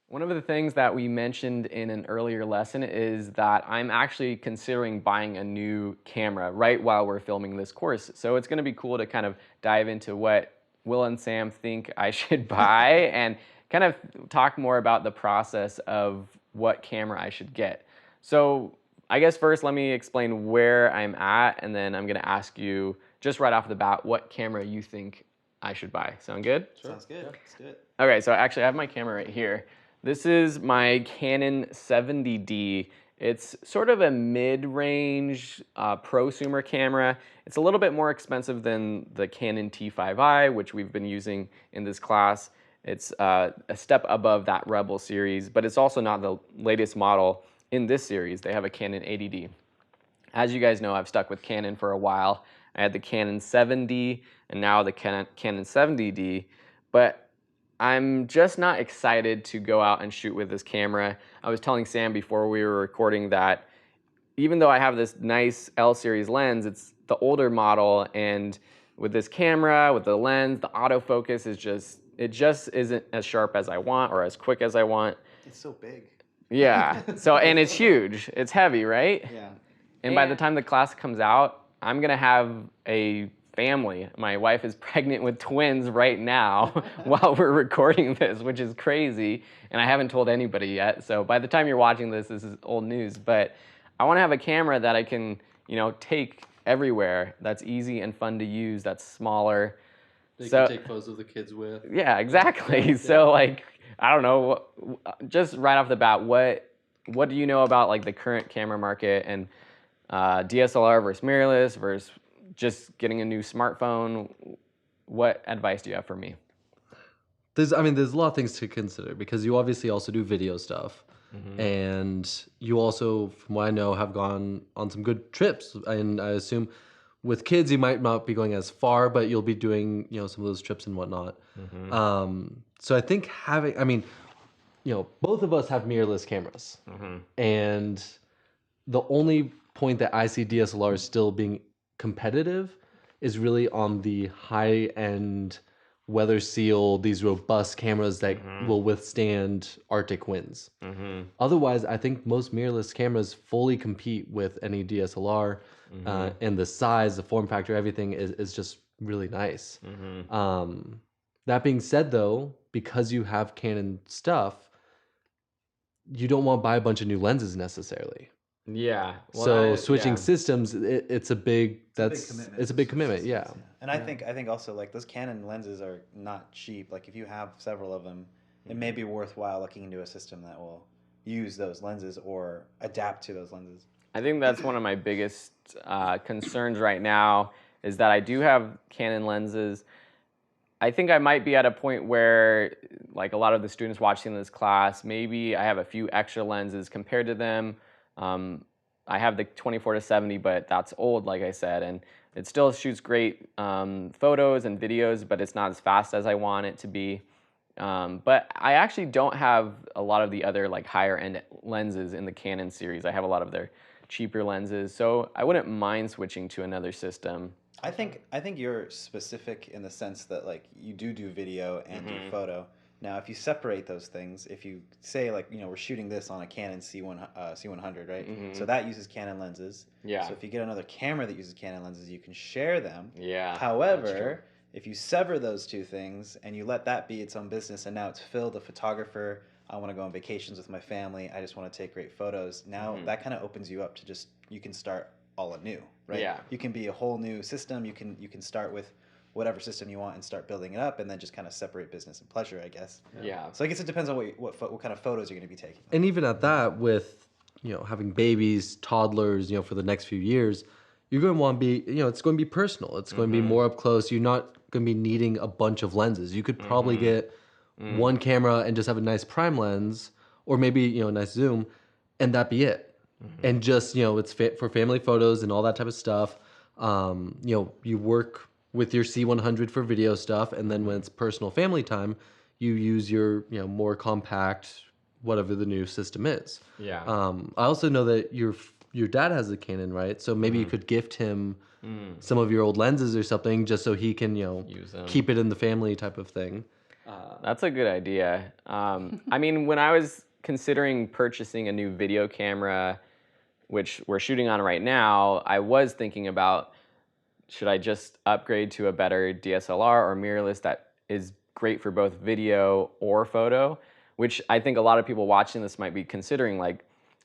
One of the things that we mentioned in an earlier lesson is that I'm actually considering buying a new camera right while we're filming this course. So it's going to be cool to kind of dive into what Will and Sam think I should buy and kind of talk more about the process of what camera I should get. So I guess first let me explain where I'm at, and then I'm going to ask you just right off the bat what camera you think I should buy. Sound good? Sure. Sounds good. Let's do it. Okay, so actually I have my camera right here. This is my Canon 70D. It's sort of a mid-range prosumer camera. It's a little bit more expensive than the Canon T5i, which we've been using in this class. It's a step above that Rebel series, but it's also not the latest model in this series. They have a Canon 80D. As you guys know, I've stuck with Canon for a while. I had the Canon 7D and now the Canon 70D, but I'm just not excited to go out and shoot with this camera. I was telling Sam before we were recording that even though I have this nice L series lens, it's the older model, and with this camera, with the lens, the autofocus is it just isn't as sharp as I want or as quick as I want. It's so big. Yeah, and it's huge. It's heavy, right? Yeah. And by the time the class comes out, I'm gonna have a family. My wife is pregnant with twins right now while we're recording this, which is crazy. And I haven't told anybody yet. So by the time you're watching this, this is old news. But I want to have a camera that I can, take everywhere. That's easy and fun to use. That's smaller. They can take photos of the kids with. Yeah, exactly. So I don't know. Just right off the bat, what do you know about like the current camera market and DSLR versus mirrorless versus just getting a new smartphone? What advice do you have for me? There's a lot of things to consider because you obviously also do video stuff. Mm-hmm. And you also, from what I know, have gone on some good trips. And I assume with kids, you might not be going as far, but you'll be doing, some of those trips and whatnot. Mm-hmm. So I think both of us have mirrorless cameras. Mm-hmm. And the only point that I see DSLR still being competitive is really on the high-end weather seal, these robust cameras that will withstand Arctic winds. Mm-hmm. Otherwise, I think most mirrorless cameras fully compete with any DSLR, and the size, the form factor, everything is just really nice. Mm-hmm. That being said, though, because you have Canon stuff, you don't want to buy a bunch of new lenses necessarily. Yeah. Well, so switching systems, it's a big commitment. Yeah. And I think also like those Canon lenses are not cheap. Like if you have several of them, it may be worthwhile looking into a system that will use those lenses or adapt to those lenses. I think that's one of my biggest concerns right now is that I do have Canon lenses. I think I might be at a point where, like a lot of the students watching this class, maybe I have a few extra lenses compared to them. I have the 24-70, but that's old, like I said, and it still shoots great photos and videos, but it's not as fast as I want it to be. But I actually don't have a lot of the other like higher end lenses in the Canon series. I have a lot of their cheaper lenses, so I wouldn't mind switching to another system. I think you're specific in the sense that like you do video and do photo. Now, if you separate those things, if you say like we're shooting this on a Canon C100, right? So that uses Canon lenses. Yeah. So if you get another camera that uses Canon lenses, you can share them. Yeah. However, if you sever those two things and you let that be its own business, and now it's Phil, the photographer. I want to go on vacations with my family. I just want to take great photos. Now that kind of opens you up to you can start all anew, right? Yeah. You can be a whole new system. You can start with whatever system you want and start building it up, and then just kind of separate business and pleasure, I guess. Yeah. So I guess it depends on what kind of photos you're going to be taking. And even at that, with having babies, toddlers, for the next few years, you're going to want to be, it's going to be personal. It's going to be more up close. You're not going to be needing a bunch of lenses. You could probably get one camera and just have a nice prime lens, or maybe a nice zoom, and that be it. And just it's fit for family photos and all that type of stuff. You work with your C100 for video stuff, and then when it's personal family time, you use your more compact whatever the new system is. Yeah. I also know that your dad has a Canon, right? So maybe you could gift him some of your old lenses or something, just so he can use keep it in the family type of thing. That's a good idea. I mean, when I was considering purchasing a new video camera, which we're shooting on right now, I was thinking about, should I just upgrade to a better DSLR or mirrorless that is great for both video or photo, which I think a lot of people watching this might be considering, like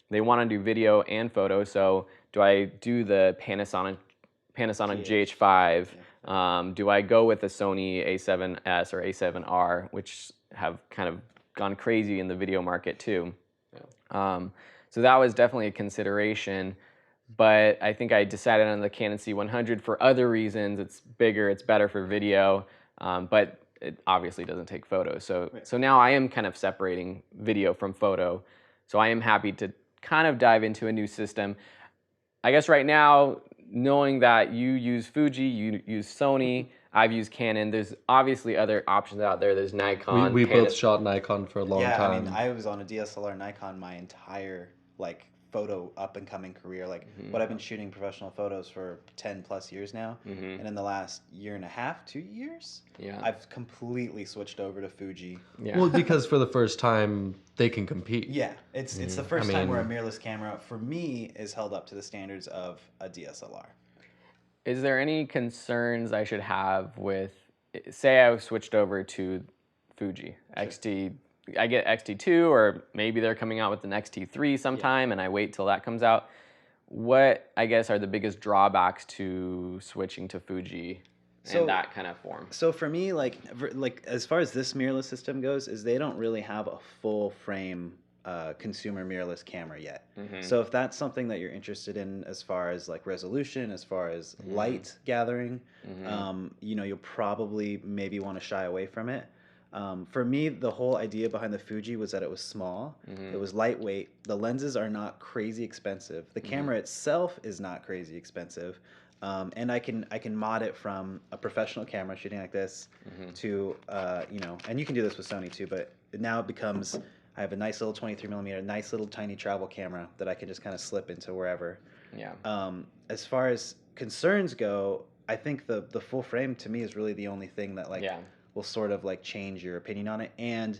they want to do video and photo. So do I do the Panasonic GH5? Do I go with the Sony A7S or A7R, which have kind of gone crazy in the video market too? So that was definitely a consideration, but I think I decided on the Canon C100 for other reasons. It's bigger, it's better for video, but it obviously doesn't take photos. So now I am kind of separating video from photo. So I am happy to kind of dive into a new system. I guess right now, knowing that you use Fuji, you use Sony, I've used Canon, there's obviously other options out there. There's Nikon. We both shot Nikon for a long time. I mean, I was on a DSLR Nikon my entire like photo up and coming career. Like what I've been shooting professional photos for 10 plus years now, and in the last year and a half, 2 years, I've completely switched over to Fuji. Well, because for the first time they can compete. Yeah, it's the first time where a mirrorless camera for me is held up to the standards of a DSLR. Is there any concerns I should have with, say I switched over to Fuji XT, I get XT2, or maybe they're coming out with an XT3 sometime, and I wait till that comes out. What, I guess, are the biggest drawbacks to switching to Fuji in that kind of form? So for me, like as far as this mirrorless system goes, is they don't really have a full frame consumer mirrorless camera yet. So if that's something that you're interested in as far as like resolution, as far as light gathering, you know, you'll probably maybe want to shy away from it. For me, the whole idea behind the Fuji was that it was small, it was lightweight, the lenses are not crazy expensive, the camera itself is not crazy expensive, and I can mod it from a professional camera shooting like this to, you know, and you can do this with Sony too, but now it becomes, I have a nice little 23mm, nice little tiny travel camera that I can just kind of slip into wherever. As far as concerns go, I think the full frame to me is really the only thing that like will sort of like change your opinion on it. And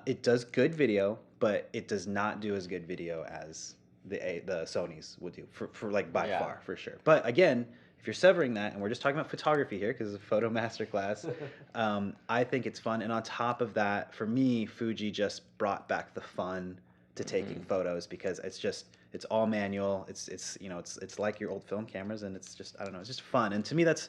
it does good video, but it does not do as good video as the Sonys would do for like by far, for sure. But again, if you're severing that, and we're just talking about photography here because it's a photo masterclass, I think it's fun. And on top of that, for me, Fuji just brought back the fun to taking photos, because it's all manual. It's you know, it's like your old film cameras, and it's just, I don't know, it's just fun. And to me, that's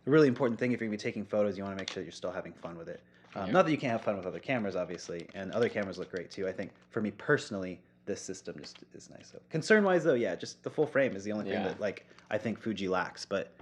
a really important thing. If you're gonna be taking photos, you want to make sure that you're still having fun with it. Not that you can't have fun with other cameras, obviously, and other cameras look great too. I think for me personally, this system just is nice. So concern-wise, though, yeah, just the full frame is the only thing that like I think Fuji lacks, but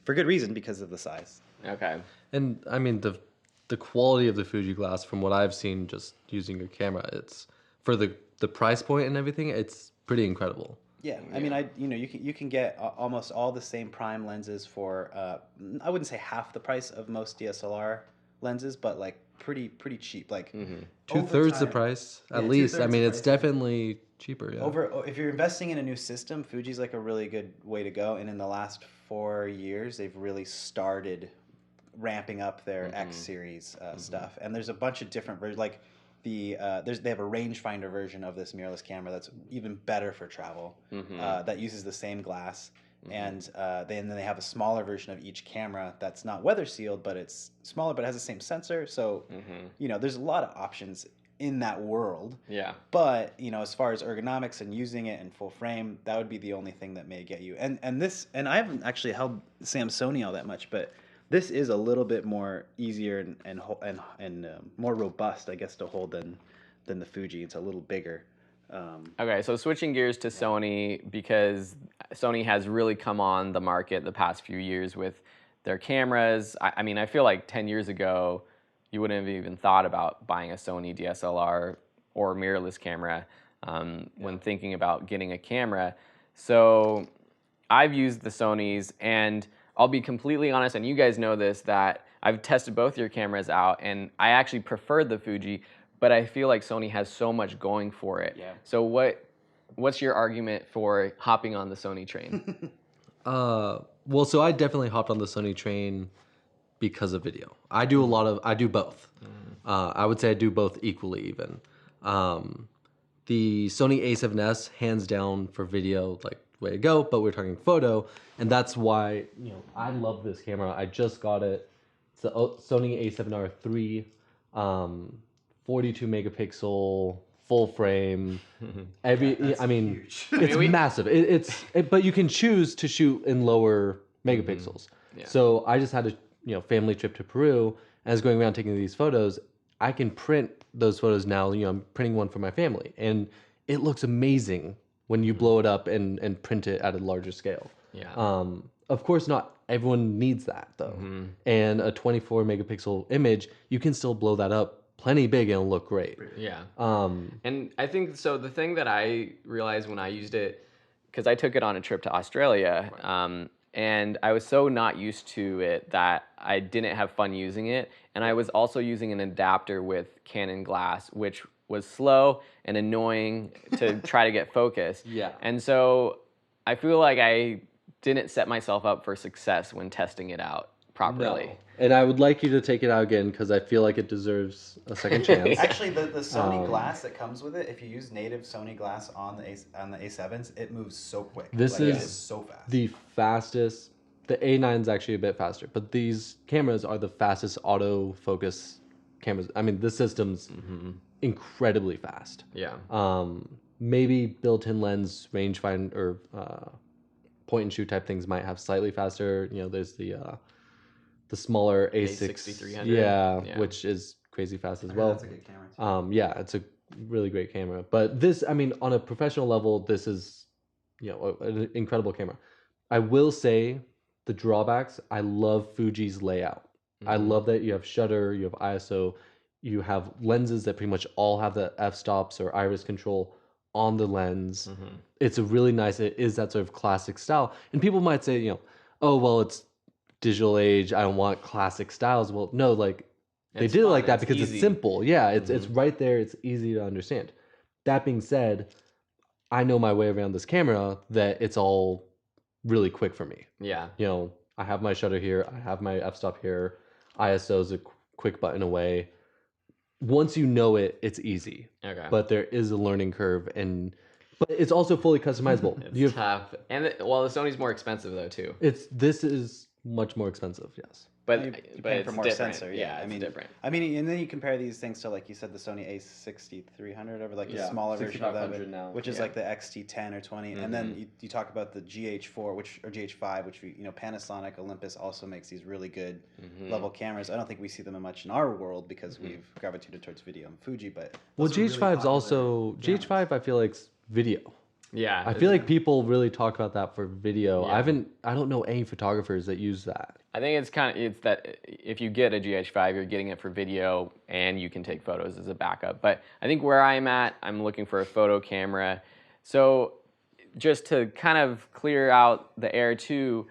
for good reason, because of the size. Okay. And I mean the quality of the Fuji glass, from what I've seen just using your camera, it's for the price point and everything, it's pretty incredible. Yeah, I mean, you can get almost all the same prime lenses for I wouldn't say half the price of most DSLR lenses, but like pretty cheap, like 2/3 the price at least. I mean, it's definitely cheaper. Yeah. If you're investing in a new system, Fuji's like a really good way to go. And in the last 4 years, they've really started ramping up their X series stuff. And there's a bunch of different versions, like they have a rangefinder version of this mirrorless camera that's even better for travel, that uses the same glass. And then they have a smaller version of each camera that's not weather sealed, but it's smaller, but it has the same sensor. So, you know, there's a lot of options in that world. Yeah. But, you know, as far as ergonomics and using it in full frame, that would be the only thing that may get you. And I haven't actually held Samsung all that much, but this is a little bit more easier and more robust, I guess, to hold than the Fuji. It's a little bigger. Okay, so switching gears to Sony, because Sony has really come on the market the past few years with their cameras. I mean, I feel like 10 years ago, you wouldn't have even thought about buying a Sony DSLR or mirrorless camera when thinking about getting a camera. So I've used the Sonys, and I'll be completely honest, and you guys know this, that I've tested both your cameras out, and I actually preferred the Fuji, but I feel like Sony has so much going for it. Yeah. So what's your argument for hopping on the Sony train? Well, so I definitely hopped on the Sony train because of video. I do both. I would say I do both equally even. Um, the Sony A7S, hands down for video, like way to go. But we're talking photo, and that's why I love this camera. I just got it. It's the Sony A7R III, 42 megapixel, full frame. I mean, it's massive. But you can choose to shoot in lower megapixels. Yeah. So I just had a family trip to Peru, and I was going around taking these photos. I can print those photos now. I'm printing one for my family, and it looks amazing when you blow it up and print it at a larger scale. Yeah. Of course, not everyone needs that though. And a 24 megapixel image, you can still blow that up plenty big and it'll look great. Yeah. And I think so. The thing that I realized when I used it, because I took it on a trip to Australia, and I was so not used to it that I didn't have fun using it. And I was also using an adapter with Canon glass, which was slow and annoying to try to get focus. Yeah. And so I feel like I didn't set myself up for success when testing it out properly. No. And I would like you to take it out again because I feel like it deserves a second chance. Actually, the Sony glass that comes with it, if you use native Sony glass on the A7s, it moves so quick. This it is so fast. the fastest. The A9 is actually a bit faster, but these cameras are the fastest autofocus cameras. I mean, the system's incredibly fast. Yeah. Maybe built-in lens rangefinder or point and shoot type things might have slightly faster. There's the smaller A6300. Yeah, which is crazy fast as well. That's a good camera too. Yeah, it's a really great camera. But this, I mean, on a professional level, this is, an incredible camera. I will say the drawbacks, I love Fuji's layout. I love that you have shutter, you have ISO, you have lenses that pretty much all have the f-stops or iris control on the lens. It's a really nice, it is that sort of classic style. And people might say, oh, well, it's digital age, I don't want classic styles. Well, no, like they It's did it fun, like that it's because easy. it's simple. Yeah, it's right there. It's easy to understand. That being said, I know my way around this camera that it's all really quick for me. Yeah. I have my shutter here. I have my f-stop here. ISO is a quick button away. Once you know it, it's easy. Okay. But there is a learning curve, but it's also fully customizable. It's tough. And the Sony's more expensive though too. This is much more expensive. Yes. But You but pay it's for more different. sensor, Yeah, I it's mean, different. and then you compare these things to, like you said, the Sony A6300 over like the smaller version of that, 6500 now. which is Yeah. like the XT10 or 20, and then you talk about the GH4 or GH5, which Panasonic, Olympus also makes these really good level cameras. I don't think we see them much in our world because we've gravitated towards video and Fuji, but Well, those are really GH5's also popular GH5. I feel like's video. Yeah. I feel like people really talk about that for video. Yeah. I don't know any photographers that use that. I think it's that if you get a GH5, you're getting it for video and you can take photos as a backup. But I think where I'm at, I'm looking for a photo camera. So just to kind of clear out the Air 2,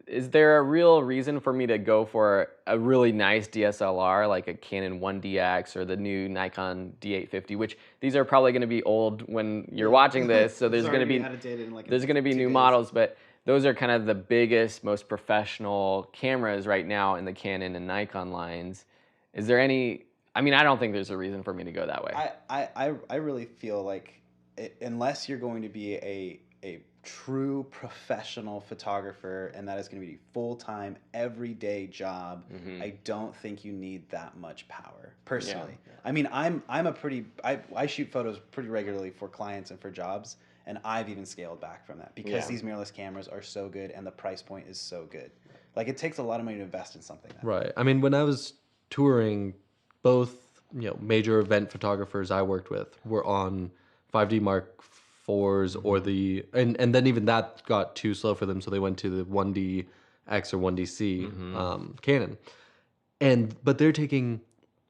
is there a real reason for me to go for a really nice DSLR like a Canon 1DX or the new Nikon D850, which these are probably going to be old when you're watching this, so there's going to be new models, but those are kind of the biggest, most professional cameras right now in the Canon and Nikon lines. Is there any? I mean, I don't think there's a reason for me to go that way. I really feel like unless you're going to be a true professional photographer and that is going to be a full-time everyday job, I don't think you need that much power personally. Yeah. I mean, I shoot photos pretty regularly for clients and for jobs, and I've even scaled back from that because these mirrorless cameras are so good and the price point is so good. Like, it takes a lot of money to invest in something. Right. I mean, when I was touring, both major event photographers I worked with were on 5D Mark IVs or and then even that got too slow for them, so they went to the 1DX or 1DC Canon, but they're taking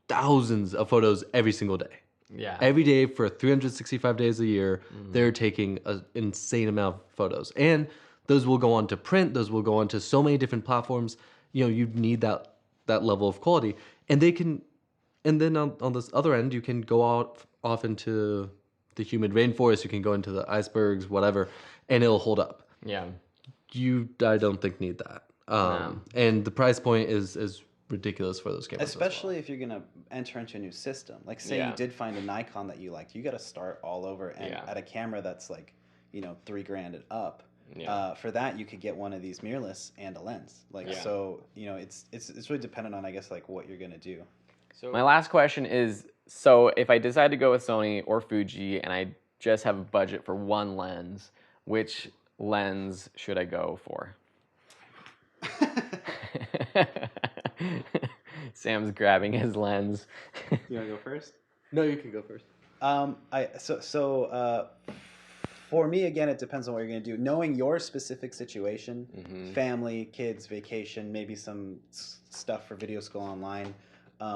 thousands of photos every single day. Yeah. Every day for 365 days a year, they're taking an insane amount of photos. And those will go on to print, those will go on to so many different platforms. You need that level of quality. And then on this other end, you can go off into the humid rainforest, you can go into the icebergs, whatever, and it'll hold up. Yeah. I don't think need that. No. And the price point is ridiculous for those cameras. Especially if you're gonna enter into a new system. Like, say Yeah. you did find a Nikon that you liked, you got to start all over, and Yeah. at a camera that's like, $3,000 and up. Yeah. For that, you could get one of these mirrorless and a lens. Like, Yeah. so it's really dependent on, I guess, like what you're gonna do. So my last question is, so if I decide to go with Sony or Fuji and I just have a budget for one lens, which lens should I go for? Sam's grabbing his lens. You wanna go first? No, you can go first. For me, again, it depends on what you're going to do. Knowing your specific situation, Mhm. family, kids, vacation, maybe some stuff for video school online.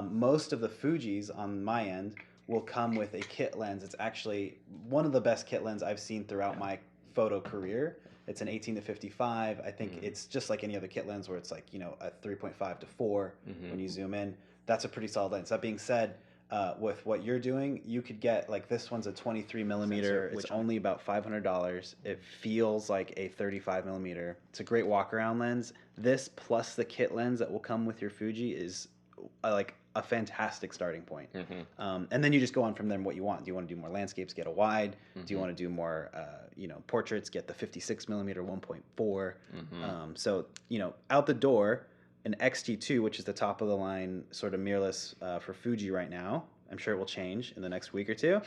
Most of the Fujis on my end will come with a kit lens. It's actually one of the best kit lens I've seen throughout my photo career. It's an 18 to 55. I think it's just like any other kit lens where it's like, a 3.5 to 4 when you zoom in. That's a pretty solid lens. That being said, with what you're doing, you could get, like, this one's a 23 millimeter. Sensor, It's only about $500. It feels like a 35 millimeter. It's a great walk around lens. This plus the kit lens that will come with your Fuji is like a fantastic starting point. And then you just go on from there. What you want? Do you want to do more landscapes? Get a wide. Do you want to do more, portraits? Get the 56 millimeter 1.4. So out the door, an XT2, which is the top of the line sort of mirrorless for Fuji right now. I'm sure it will change in the next week or two.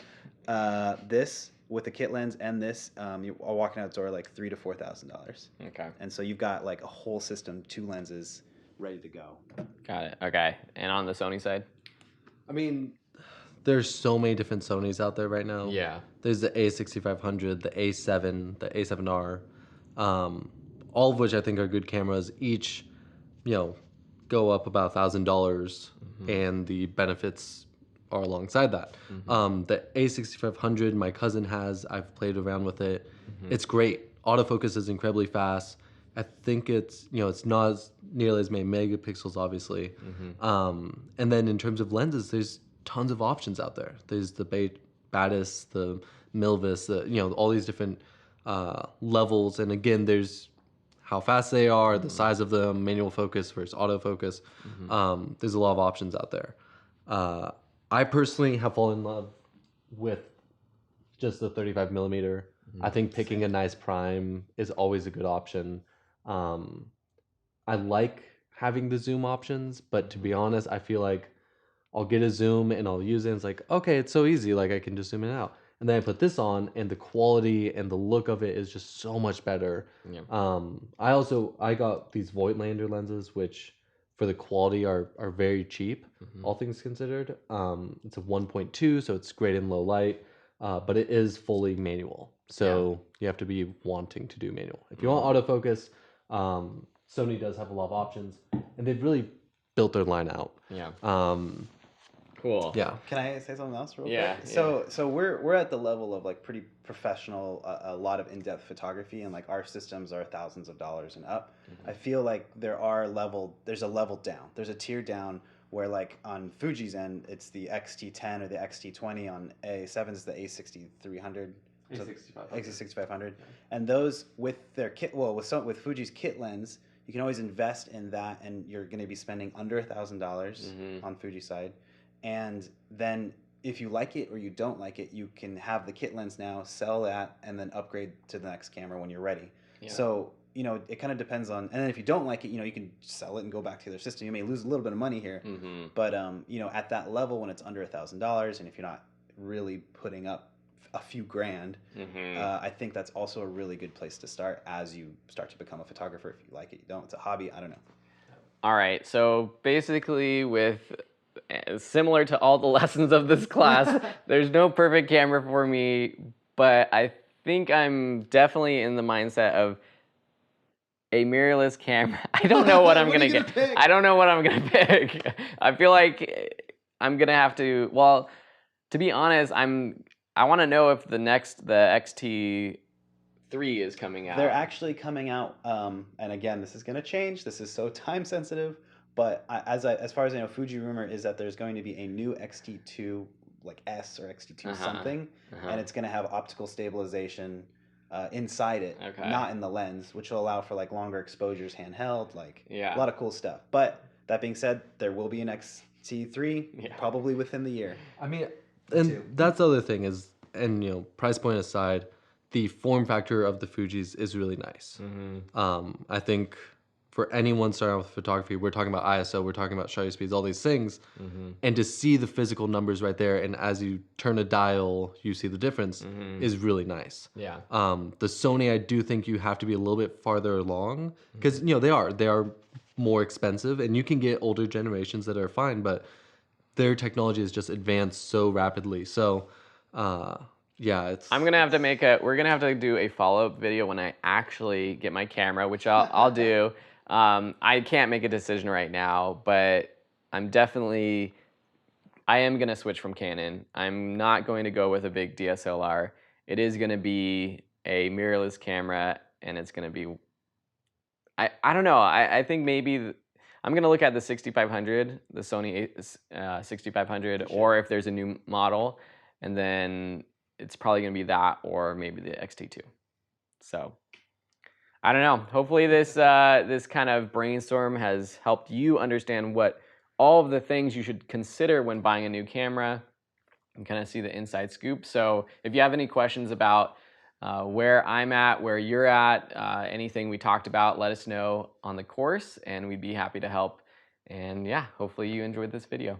This with the kit lens and this, you're walking out the door like $3,000 to $4,000. Okay. And so you've got like a whole system, 2 lenses, ready to go. Got it. Okay. And on the Sony side? I mean, there's so many different Sonys out there right now. Yeah. There's the A6500, the A7, the A7R, all of which I think are good cameras. Each, go up about $1,000, and the benefits are alongside that. The A6500, my cousin has. I've played around with it. It's great. Autofocus is incredibly fast. I think it's it's not nearly as many megapixels, obviously. And then in terms of lenses, there's tons of options out there. There's the Batis, the Milvus, all these different levels. And again, there's how fast they are, the size of them, manual focus versus autofocus. There's a lot of options out there. I personally have fallen in love with just the 35 millimeter. I think picking a nice prime is always a good option. I like having the zoom options, but to be honest, I feel like I'll get a zoom and I'll use it. And it's like, okay, it's so easy. Like, I can just zoom in and out. And then I put this on, and the quality and the look of it is just so much better. Yeah. I got these Voigtlander lenses, which for the quality are very cheap, all things considered. It's a 1.2, so it's great in low light, but it is fully manual. So you have to be wanting to do manual. If you want autofocus, Sony does have a lot of options, and they've really built their line out. Yeah. Cool. Yeah. Can I say something else real Yeah, quick? So we're at the level of like pretty professional, a lot of in-depth photography, and like our systems are thousands of dollars and up. I feel like there's a level down. There's a tier down where, like, on Fuji's end, it's the XT10 or the XT20. On A7 is the A6300. A6500. And those with their kit, with Fuji's kit lens, you can always invest in that, and you're going to be spending under $1,000 on Fuji side. And then if you like it or you don't like it, you can have the kit lens now, sell that, and then upgrade to the next camera when you're ready. Yeah. So, it kind of depends on, and then if you don't like it, you can sell it and go back to the other system. You may lose a little bit of money here, but, at that level when it's under $1,000, and if you're not really putting up a few grand, I think that's also a really good place to start as you start to become a photographer. If you like it, you don't, it's a hobby, I don't know. All right, so basically similar to all the lessons of this class, there's no perfect camera for me, but I think I'm definitely in the mindset of a mirrorless camera. I don't know what I'm going to get. Pick? I don't know what I'm going to pick. I feel like I'm going to have to, to be honest, I want to know if the XT3 is coming out. They're actually coming out, and again, this is going to change. This is so time sensitive. But as far as I know, Fuji rumor is that there's going to be a new XT2, like S or XT2 something, and it's going to have optical stabilization inside it, not in the lens, which will allow for like longer exposures, handheld, like a lot of cool stuff. But That being said, there will be an XT3 Yeah. probably within the year. I mean, Too. and that's the other thing is, and price point aside, the form factor of the Fujis is really nice. I think for anyone starting out with photography, we're talking about ISO, we're talking about shutter speeds, all these things, and to see the physical numbers right there, and as you turn a dial, you see the difference, is really nice. Yeah. The Sony, I do think you have to be a little bit farther along because they are more expensive, and you can get older generations that are fine, but their technology has just advanced so rapidly. So, yeah, it's. We're gonna have to do a follow-up video when I actually get my camera, which I'll do. I can't make a decision right now, but I am gonna switch from Canon. I'm not going to go with a big DSLR. It is gonna be a mirrorless camera, and it's gonna be. I don't know. I think maybe I'm gonna look at the 6500, the Sony 6500, or if there's a new model, and then it's probably gonna be that or maybe the XT2. So I don't know. Hopefully this kind of brainstorm has helped you understand what all of the things you should consider when buying a new camera and kind of see the inside scoop. So if you have any questions about where I'm at, where you're at, anything we talked about, let us know on the course and we'd be happy to help. And yeah, hopefully you enjoyed this video.